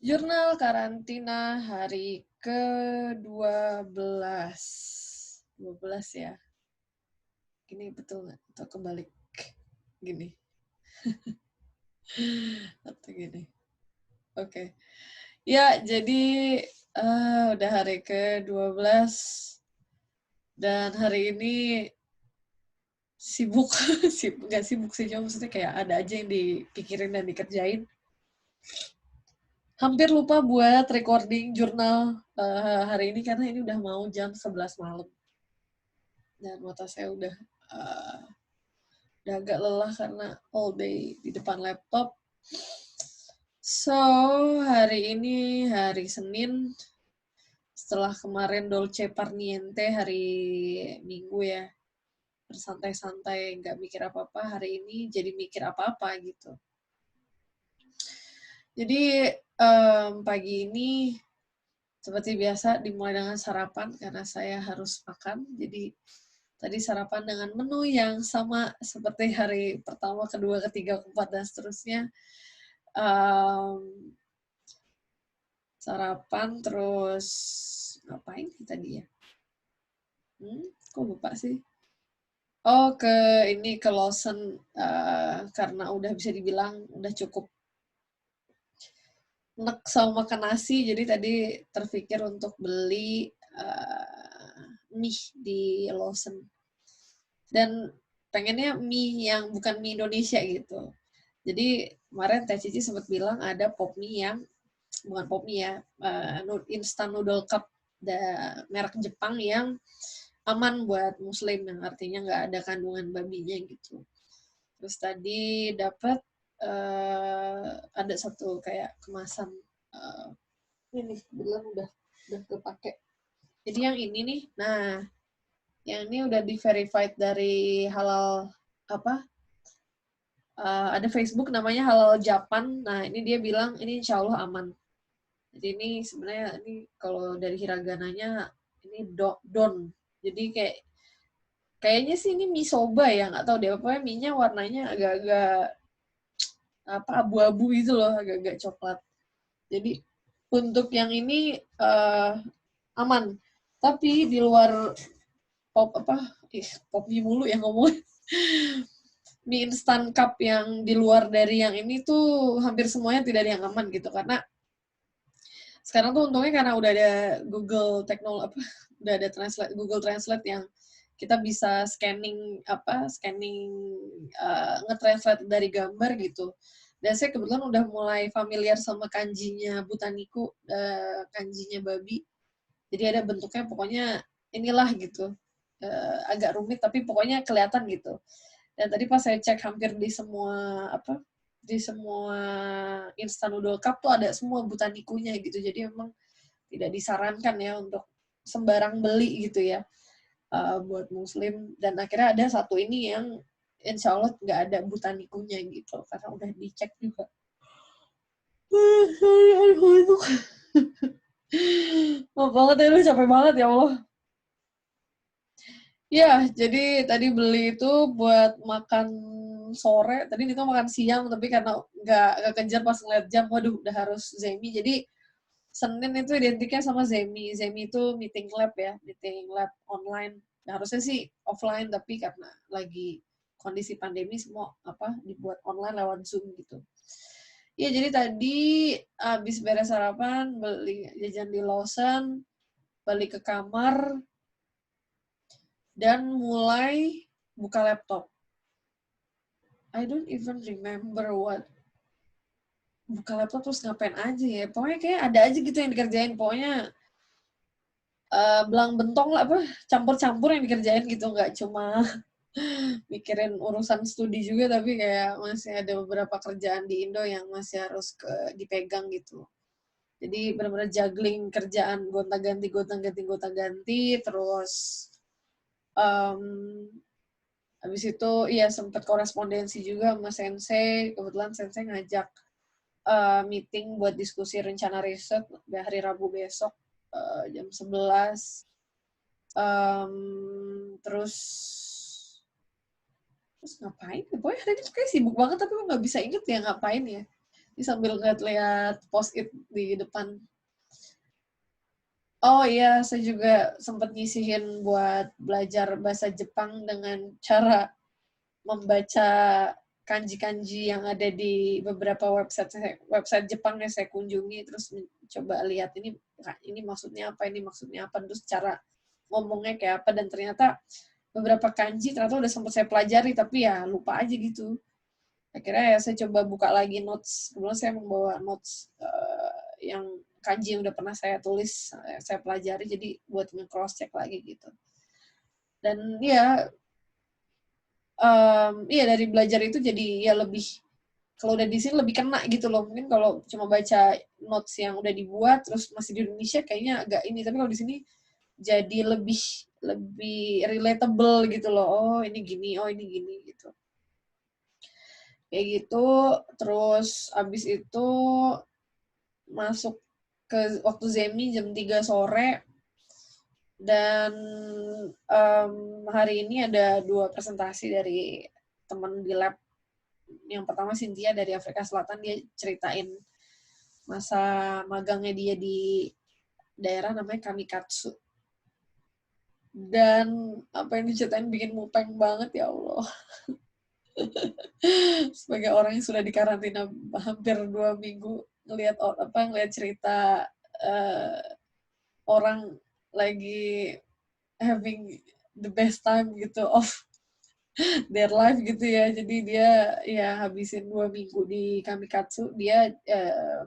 Jurnal karantina hari ke-12. 12 ya. Gini betul nggak? Atau kebalik? Gini. Atau gini. Oke. Ya, jadi udah hari ke-12 dan hari ini sibuk. Nggak sibuk sih, cuma maksudnya kayak ada aja yang dipikirin dan dikerjain. Hampir lupa buat recording jurnal hari ini karena ini udah mau jam 11 malam. Dan mata saya udah agak lelah karena all day di depan laptop. So, hari ini hari Senin, setelah kemarin Dolce Far Niente hari Minggu ya, bersantai-santai, nggak mikir apa-apa, hari ini jadi mikir apa-apa gitu. Jadi pagi ini seperti biasa dimulai dengan sarapan karena saya harus makan. Jadi tadi sarapan dengan menu yang sama seperti hari pertama, kedua, ketiga, keempat, dan seterusnya. Sarapan terus ngapain tadi ya? Kok lupa sih? Oh, ke Lawson karena udah bisa dibilang udah cukup nek sama makan nasi, jadi tadi terpikir untuk beli mie di Lawson. Dan pengennya mie yang bukan mie Indonesia gitu. Jadi kemarin Teh Cici sempat bilang ada pop mie yang bukan pop mie ya, instant noodle cup merek Jepang yang aman buat muslim, yang artinya nggak ada kandungan babinya gitu. Terus tadi dapat ada satu kayak kemasan ini kebetulan udah kepake. Jadi yang ini nih, nah yang ini udah di verified dari halal apa? Ada Facebook namanya Halal Japan. Nah ini dia bilang ini insya Allah aman. Jadi ini sebenarnya ini kalau dari hiragananya ini don. Jadi kayaknya sih ini mie soba ya, nggak tahu deh, pokoknya mie-nya warnanya agak-agak apa abu-abu gitu loh, agak-agak coklat. Jadi untuk yang ini aman. Tapi di luar pop mie mulu yang ngomong. Mie instan cup yang di luar dari yang ini tuh hampir semuanya tidak ada yang aman gitu, karena sekarang tuh untungnya karena udah ada Google teknologi udah ada Google Translate yang kita bisa scanning nge-translate dari gambar gitu. Dan saya kebetulan udah mulai familiar sama kanjinya Butaniku, kanjinya babi. Jadi ada bentuknya pokoknya inilah gitu. Agak rumit tapi pokoknya kelihatan gitu. Dan tadi pas saya cek hampir di semua instant noodle cup tuh ada semua Butanikunya gitu. Jadi memang tidak disarankan ya untuk sembarang beli gitu ya buat muslim. Dan akhirnya ada satu ini yang insya Allah nggak ada Butanikunya gitu karena udah dicek juga. Maaf banget ya, lu capek banget ya Allah. Ya, jadi tadi beli itu buat makan sore. Tadi itu makan siang, tapi karena nggak kejar pas ngeliat jam, waduh udah harus Zemi. Jadi Senin itu identiknya sama Zemi. Zemi itu meeting lab ya, meeting lab online. Nah, harusnya sih offline, tapi karena lagi kondisi pandemi semua dibuat online lewat Zoom gitu. Iya, jadi tadi habis beres sarapan, beli jajan di Lawson, balik ke kamar, dan mulai buka laptop. I don't even remember what buka laptop terus ngapain aja ya. Pokoknya kayak ada aja gitu yang dikerjain. Pokoknya belang bentong lah campur-campur yang dikerjain gitu, nggak cuma mikirin urusan studi juga, tapi kayak masih ada beberapa kerjaan di Indo yang masih harus dipegang gitu. Jadi benar-benar juggling kerjaan, gonta-ganti, terus um, habis itu iya sempat korespondensi juga sama sensei. Kebetulan sensei ngajak meeting buat diskusi rencana riset hari Rabu besok jam 11. Terus ngapain? Pokoknya hari ini kayak sibuk banget tapi gue nggak bisa inget ya ngapain ya. sambil ngeliat post-it di depan. Oh iya, saya juga sempat nyisihin buat belajar bahasa Jepang dengan cara membaca kanji-kanji yang ada di beberapa website Jepang yang saya kunjungi, terus coba lihat ini maksudnya apa, terus cara ngomongnya kayak apa, dan ternyata beberapa kanji ternyata udah sempat saya pelajari tapi ya lupa aja gitu. Akhirnya ya saya coba buka lagi notes. Kebetulan saya membawa notes yang kanji yang udah pernah saya tulis, saya pelajari, jadi buat nge-cross check lagi gitu. Dan ya, iya dari belajar itu jadi ya lebih, kalau udah di sini lebih kena gitu loh. Mungkin kalau cuma baca notes yang udah dibuat terus masih di Indonesia kayaknya agak ini, tapi kalau di sini jadi lebih lebih relatable gitu loh. Oh ini gini, oh ini gini gitu. Kayak gitu. Terus abis itu masuk ke waktu Zemi jam 3 sore, dan hari ini ada 2 presentasi dari teman di lab. Yang pertama Cynthia dari Afrika Selatan, dia ceritain masa magangnya dia di daerah namanya Kamikatsu. Dan apa yang diceritain bikin mupeng banget, ya Allah. Sebagai orang yang sudah dikarantina hampir 2 minggu, ngelihat cerita orang lagi having the best time gitu of their life gitu ya. Jadi dia ya habisin 2 minggu di Kamikatsu. Dia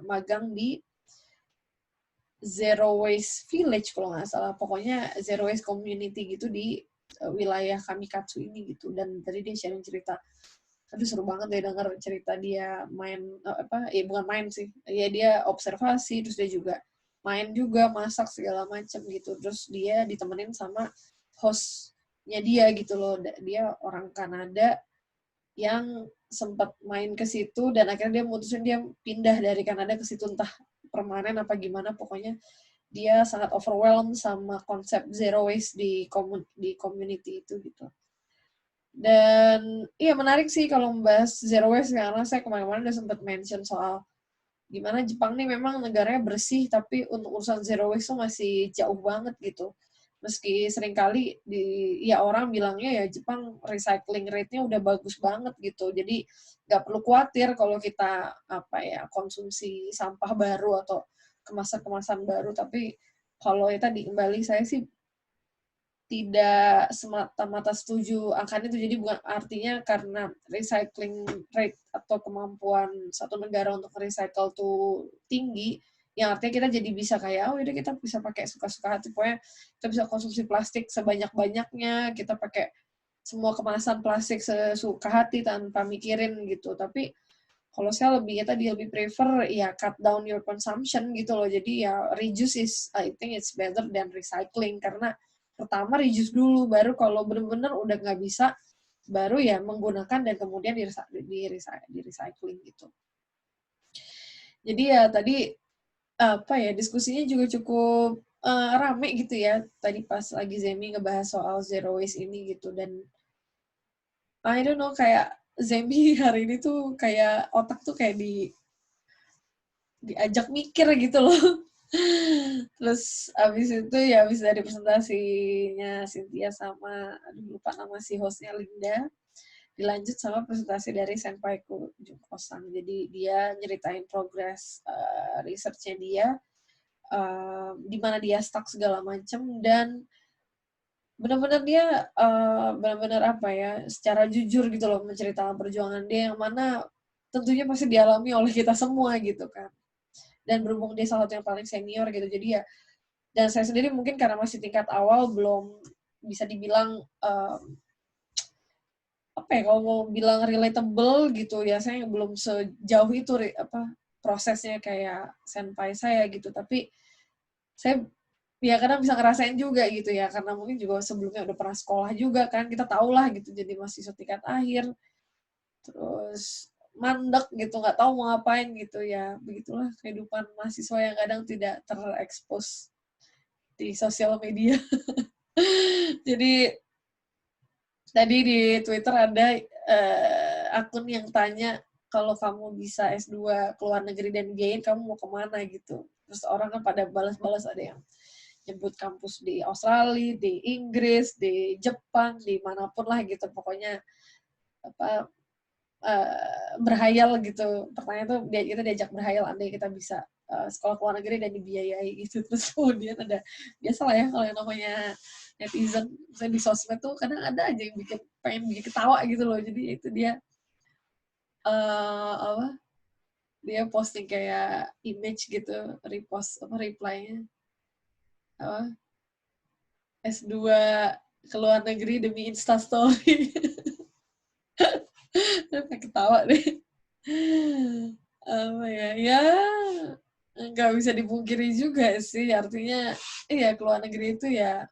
magang di Zero Waste Village kalau nggak salah. Pokoknya Zero Waste Community gitu di wilayah Kamikatsu ini gitu. Dan tadi dia sharing cerita. Aduh seru banget deh denger cerita dia main, bukan main sih. Ya dia observasi, terus dia juga main juga, masak segala macam gitu. Terus dia ditemenin sama hostnya dia gitu loh. Dia orang Kanada yang sempat main ke situ, dan akhirnya dia mutusin dia pindah dari Kanada ke situ, entah permanen apa gimana, pokoknya dia sangat overwhelmed sama konsep zero waste di community itu gitu. Dan iya menarik sih kalau membahas zero waste, karena saya kemarin-kemarin udah sempat mention soal gimana Jepang nih memang negaranya bersih, tapi untuk urusan zero waste tuh masih jauh banget gitu. Meski seringkali ya orang bilangnya ya Jepang recycling rate-nya udah bagus banget gitu. Jadi nggak perlu khawatir kalau kita konsumsi sampah baru atau kemasan-kemasan baru. Tapi kalau ya tadi kembali, saya sih tidak semata-mata setuju angkanya itu. Jadi bukan artinya karena recycling rate atau kemampuan satu negara untuk recycle tuh tinggi, yang artinya kita jadi bisa kayak, oh udah kita bisa pakai suka-suka hati, pokoknya kita bisa konsumsi plastik sebanyak-banyaknya, kita pakai semua kemasan plastik sesuka hati tanpa mikirin gitu. Tapi kalau saya lebih prefer ya cut down your consumption gitu loh. Jadi ya reduce I think it's better than recycling, karena pertama reduce dulu, baru kalau benar-benar udah nggak bisa, baru ya menggunakan dan kemudian di recycling gitu. Jadi ya tadi diskusinya juga cukup rame gitu ya tadi pas lagi Zemi ngebahas soal zero waste ini gitu. Dan I don't know, kayak Zemi hari ini tuh kayak otak tuh kayak diajak mikir gitu loh. Terus abis dari presentasinya Cynthia sama, lupa nama si hostnya, Linda, dilanjut sama presentasi dari senpaiku Junko-san. Jadi dia nyeritain progress research-nya dia, di mana dia stuck segala macem, dan benar-benar dia benar-benar secara jujur gitu loh menceritakan perjuangan dia, yang mana tentunya pasti dialami oleh kita semua gitu kan. Dan berhubung dia salah satu yang paling senior gitu, jadi ya, dan saya sendiri mungkin karena masih tingkat awal belum bisa dibilang kalau mau bilang relatable gitu ya, saya belum sejauh itu prosesnya kayak senpai saya gitu. Tapi saya ya kadang bisa ngerasain juga gitu ya, karena mungkin juga sebelumnya udah pernah sekolah juga kan, kita tau lah gitu, jadi mahasiswa tingkat akhir, terus mandek gitu, nggak tahu mau ngapain gitu ya. Begitulah kehidupan mahasiswa yang kadang tidak terekspos di sosial media. Jadi tadi di Twitter ada akun yang tanya, kalau kamu bisa S2 ke luar negeri dan biayain, kamu mau kemana gitu. Terus orang kan pada balas-balas, ada yang nyebut kampus di Australia, di Inggris, di Jepang, di manapun lah gitu. Pokoknya apa berhayal gitu. Pertanyaan tuh kita diajak berhayal andai kita bisa sekolah ke luar negeri dan dibiayai gitu. Terus kemudian ada, biasalah ya kalau yang namanya netizen, misalnya di sosmed tuh kadang ada aja yang pengen bikin ketawa gitu loh. Jadi itu dia apa, dia posting kayak image gitu, repost apa reply-nya apa, S2 ke luar negeri demi Instastory. Pengen ketawa deh. Apa ya, ya nggak bisa dipungkiri juga sih, artinya iya ke luar negeri itu ya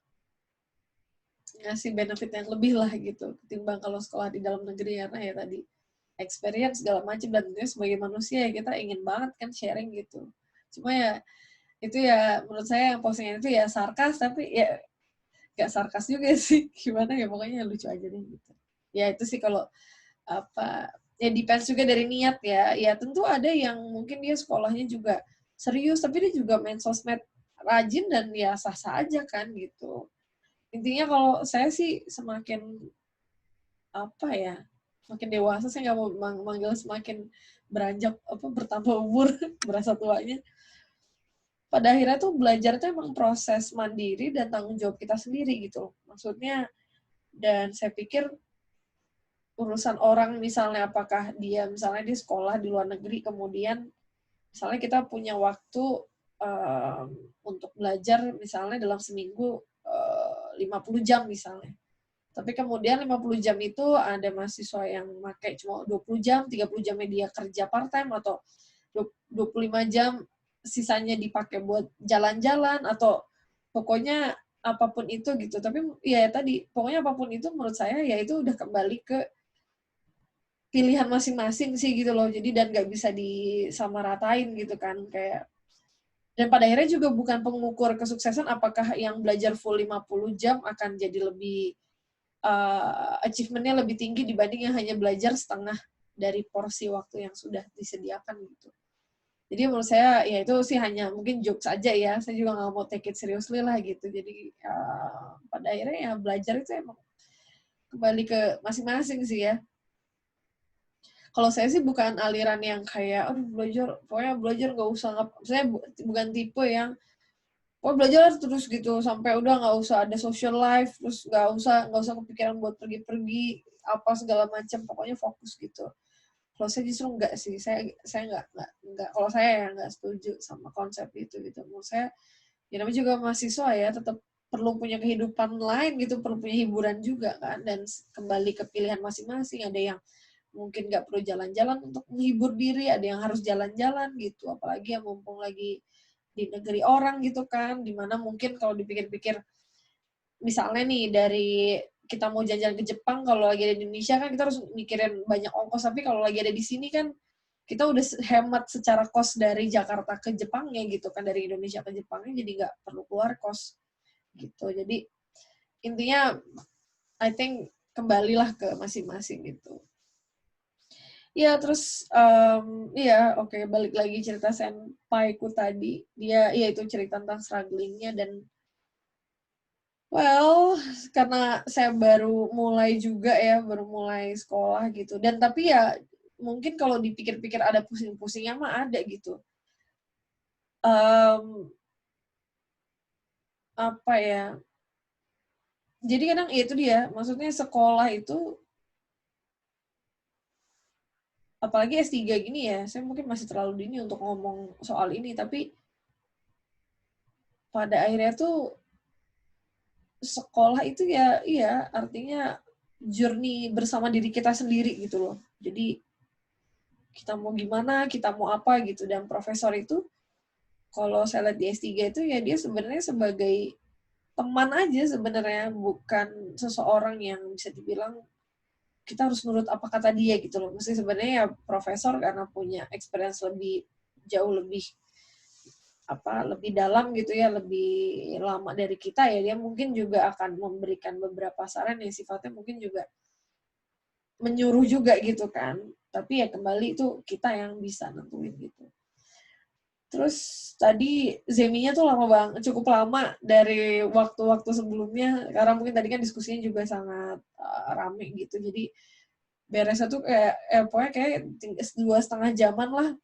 ngasih benefit yang lebih lah gitu ketimbang kalau sekolah di dalam negeri, karena ya tadi experience segala macam, dan tentunya sebagai manusia ya kita ingin banget kan sharing gitu. Cuma ya itu ya menurut saya yang postingan itu ya sarkas, tapi ya gak sarkas juga sih, gimana ya, pokoknya lucu aja deh gitu. Ya itu sih kalau apa, ya depends juga dari niat ya. Ya tentu ada yang mungkin dia sekolahnya juga serius tapi dia juga main sosmed rajin dan ya sah-sah aja kan gitu. Intinya kalau saya sih semakin apa ya, semakin dewasa, saya nggak mau manggil semakin beranjak apa bertambah umur berasa tuanya. Pada akhirnya tuh belajar tuh emang proses mandiri dan tanggung jawab kita sendiri gitu. Maksudnya, dan saya pikir urusan orang misalnya apakah dia misalnya di sekolah di luar negeri, kemudian misalnya kita punya waktu untuk belajar misalnya dalam seminggu 50 jam misalnya. Tapi kemudian 50 jam itu ada mahasiswa yang pakai cuma 20 jam, 30 jamnya dia kerja part-time, atau 25 jam sisanya dipakai buat jalan-jalan, atau pokoknya apapun itu gitu. Tapi ya tadi, pokoknya apapun itu menurut saya ya itu udah kembali ke pilihan masing-masing sih gitu loh. Jadi dan nggak bisa disamaratain gitu kan, kayak, dan pada akhirnya juga bukan pengukur kesuksesan apakah yang belajar full 50 jam akan jadi lebih achievement-nya lebih tinggi dibanding yang hanya belajar setengah dari porsi waktu yang sudah disediakan gitu. Jadi menurut saya ya itu sih hanya mungkin jokes aja ya. Saya juga nggak mau take it seriously lah gitu. Jadi pada akhirnya ya belajar itu emang kembali ke masing-masing sih ya. Kalau saya sih bukan aliran yang kayak, aduh belajar, pokoknya belajar nggak usah, saya bukan tipe yang belajar terus gitu sampai udah nggak usah ada social life, terus nggak usah kepikiran buat pergi-pergi apa segala macam, pokoknya fokus gitu. Kalau saya justru enggak sih, saya enggak, kalau saya ya nggak setuju sama konsep itu gitu. Menurut saya ya namanya juga mahasiswa ya, tetap perlu punya kehidupan lain gitu, perlu punya hiburan juga kan, dan kembali ke pilihan masing-masing. Ada yang mungkin nggak perlu jalan-jalan untuk menghibur diri, ada yang harus jalan-jalan gitu, apalagi yang mumpung lagi di negeri orang gitu kan, dimana mungkin kalau dipikir-pikir, misalnya nih dari kita mau jalan-jalan ke Jepang, kalau lagi ada di Indonesia kan kita harus mikirin banyak ongkos, tapi kalau lagi ada di sini kan kita udah hemat secara kos dari Jakarta ke Jepangnya gitu kan, dari Indonesia ke Jepangnya, jadi nggak perlu keluar kos gitu. Jadi intinya I think kembalilah ke masing-masing gitu. Ya terus iya oke, balik lagi cerita senpaiku tadi, dia iya itu cerita tentang strugglingnya, dan well karena saya baru mulai juga ya, baru mulai sekolah gitu, dan tapi ya mungkin kalau dipikir-pikir ada pusing-pusingnya mah ada gitu. Apa ya, jadi kadang ya itu dia, maksudnya sekolah itu apalagi S3 gini ya, saya mungkin masih terlalu dini untuk ngomong soal ini, tapi pada akhirnya tuh sekolah itu ya iya artinya journey bersama diri kita sendiri gitu loh. Jadi kita mau gimana, kita mau apa gitu, dan profesor itu kalau saya lihat di S3 itu ya dia sebenarnya sebagai teman aja sebenarnya, bukan seseorang yang bisa dibilang kita harus nurut apa kata dia gitu loh. Mesti sebenarnya ya profesor karena punya experience lebih jauh lebih lebih dalam gitu ya, lebih lama dari kita ya, dia mungkin juga akan memberikan beberapa saran yang sifatnya mungkin juga menyuruh juga gitu kan. Tapi ya kembali itu kita yang bisa nentuin gitu. Terus tadi Zeminya tuh lama banget, cukup lama dari waktu-waktu sebelumnya, karena mungkin tadi kan diskusinya juga sangat rame gitu. Jadi beresnya tuh kayak, pokoknya kayak 2,5 jaman lah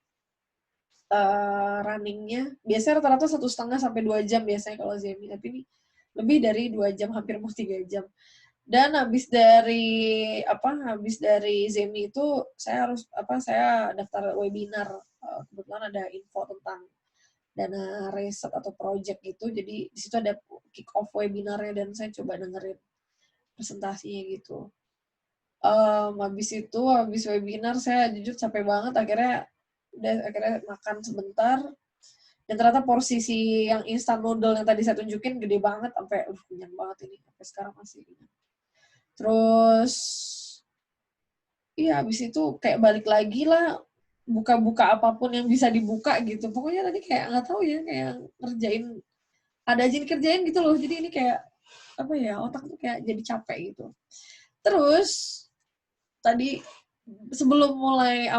runningnya. Biasanya rata-rata 1,5 sampai 2 jam biasanya kalau Zemi, tapi ini lebih dari 2 jam, hampir mau 3 jam. Dan habis dari Zemi itu saya daftar webinar. Kebetulan ada info tentang dana riset atau project gitu. Jadi di situ ada kick off webinarnya dan saya coba dengerin presentasinya gitu. Habis webinar saya jujur capek banget, akhirnya makan sebentar. Dan ternyata porsi yang instant noodle yang tadi saya tunjukin gede banget, sampai kenyang banget ini, sampai sekarang masih kenyang. Terus iya habis itu kayak balik lagi lah, buka-buka apapun yang bisa dibuka gitu. Pokoknya tadi kayak nggak tahu ya, kayak ngerjain, ada aja dikerjain gitu loh. Jadi ini kayak apa ya, otak tuh kayak jadi capek gitu. Terus tadi sebelum mulai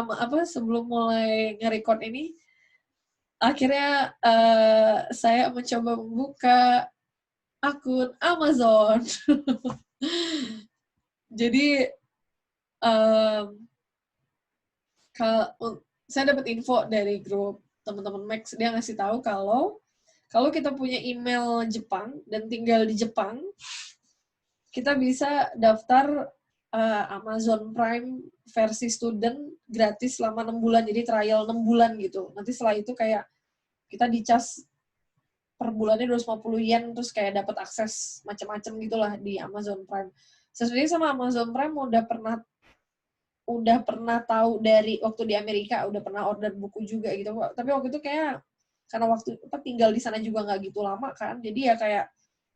nge-record ini, akhirnya saya mencoba membuka akun Amazon. Jadi saya dapat info dari grup teman-teman Max, dia ngasih tahu kalau kita punya email Jepang dan tinggal di Jepang, kita bisa daftar Amazon Prime versi student gratis selama 6 bulan, jadi trial 6 bulan gitu. Nanti setelah itu kayak kita dicas per bulannya 250 yen, terus kayak dapat akses macam-macam gitulah di Amazon Prime. Sebenarnya sama Amazon Prime udah pernah tahu dari waktu di Amerika, udah pernah order buku juga gitu. Tapi waktu itu kayak karena waktu tinggal di sana juga nggak gitu lama kan, jadi ya kayak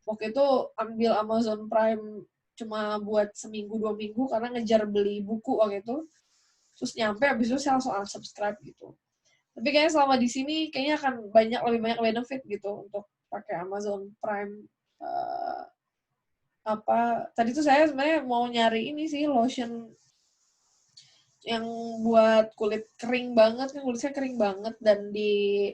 waktu itu ambil Amazon Prime cuma buat seminggu 2 minggu karena ngejar beli buku waktu itu. Terus nyampe habis itu saya langsung unsubscribe gitu. Tapi kayaknya selama di sini kayaknya akan lebih banyak benefit gitu untuk pakai Amazon Prime. Tadi tuh saya sebenarnya mau nyari ini sih, lotion yang buat kulit kering banget, kan kulit saya kering banget, dan di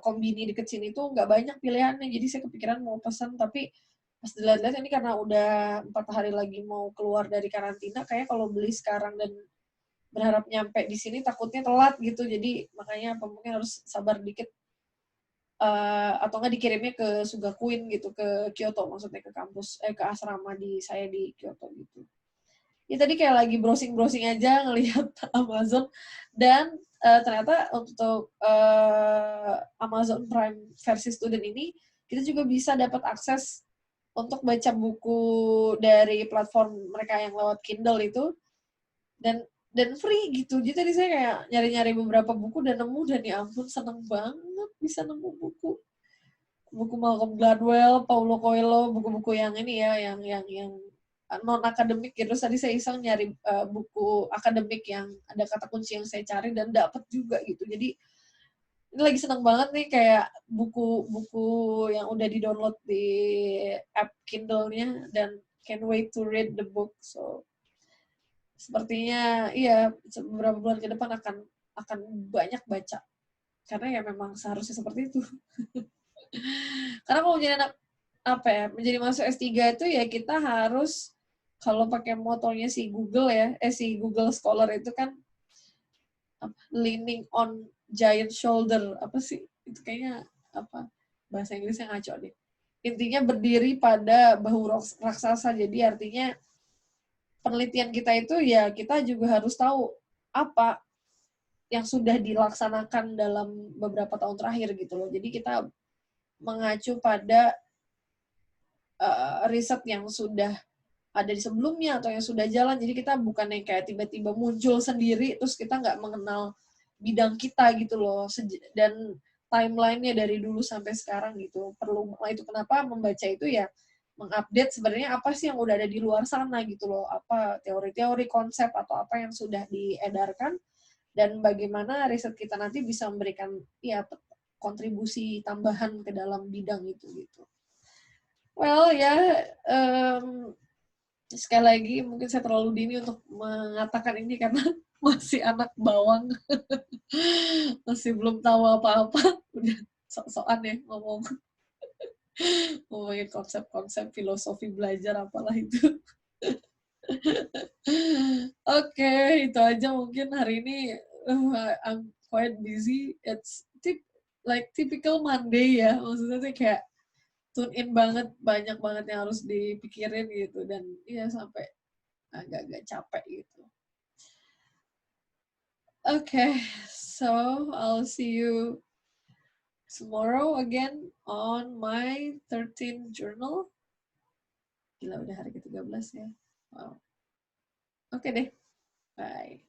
kombini deket sini tuh nggak banyak pilihannya, jadi saya kepikiran mau pesan, tapi pas dilihat-lihat ini karena udah 4 hari lagi mau keluar dari karantina, kayak kalau beli sekarang dan berharap nyampe di sini takutnya telat gitu, jadi makanya mungkin harus sabar dikit, atau nggak dikirimnya ke Sugakuin gitu, ke Kyoto, maksudnya ke kampus, ke asrama saya di Kyoto gitu. Ya tadi kayak lagi browsing-browsing aja ngelihat Amazon, dan ternyata untuk Amazon Prime versi student ini kita juga bisa dapat akses untuk baca buku dari platform mereka yang lewat Kindle itu, dan free gitu. Jadi tadi saya kayak nyari-nyari beberapa buku dan nemu, dan ya ampun seneng banget bisa nemu buku Malcolm Gladwell, Paulo Coelho, buku-buku yang ini ya, yang non akademik gitu. Terus tadi saya iseng nyari buku akademik yang ada kata kunci yang saya cari dan dapet juga gitu. Jadi ini lagi seneng banget nih, kayak buku-buku yang udah di-download di app Kindle-nya, dan can't wait to read the book. So sepertinya iya beberapa bulan ke depan akan banyak baca, karena ya memang seharusnya seperti itu. Karena kalau menjadi anak menjadi masuk S3 itu ya kita harus, kalau pakai motonya si Google ya, si Google Scholar itu kan leaning on giant shoulder, apa sih itu, kayaknya bahasa Inggrisnya ngaco deh. Intinya berdiri pada bahu raksasa. Jadi artinya penelitian kita itu ya kita juga harus tahu apa yang sudah dilaksanakan dalam beberapa tahun terakhir gitu loh. Jadi kita mengacu pada riset yang sudah ada di sebelumnya atau yang sudah jalan. Jadi kita bukan yang kayak tiba-tiba muncul sendiri terus kita nggak mengenal bidang kita gitu loh. Dan timeline-nya dari dulu sampai sekarang gitu. Itu kenapa membaca itu ya mengupdate sebenarnya apa sih yang udah ada di luar sana gitu loh. Apa teori-teori, konsep atau apa yang sudah diedarkan, dan bagaimana riset kita nanti bisa memberikan ya kontribusi tambahan ke dalam bidang itu gitu. Well ya, Sekali lagi, mungkin saya terlalu dini untuk mengatakan ini karena masih anak bawang. Masih belum tahu apa-apa. Udah sok-sokan ya ngomongin konsep-konsep filosofi belajar apalah itu. Oke, itu aja mungkin hari ini. I'm quite busy. It's like typical Monday ya. Maksudnya tuh kayak tune in banget, banyak banget yang harus dipikirin gitu. Dan iya sampai agak-agak capek gitu. Okay, so I'll see you tomorrow again on my 13th journal. Gila udah hari ke-13 ya. Wow. Oke deh. Bye.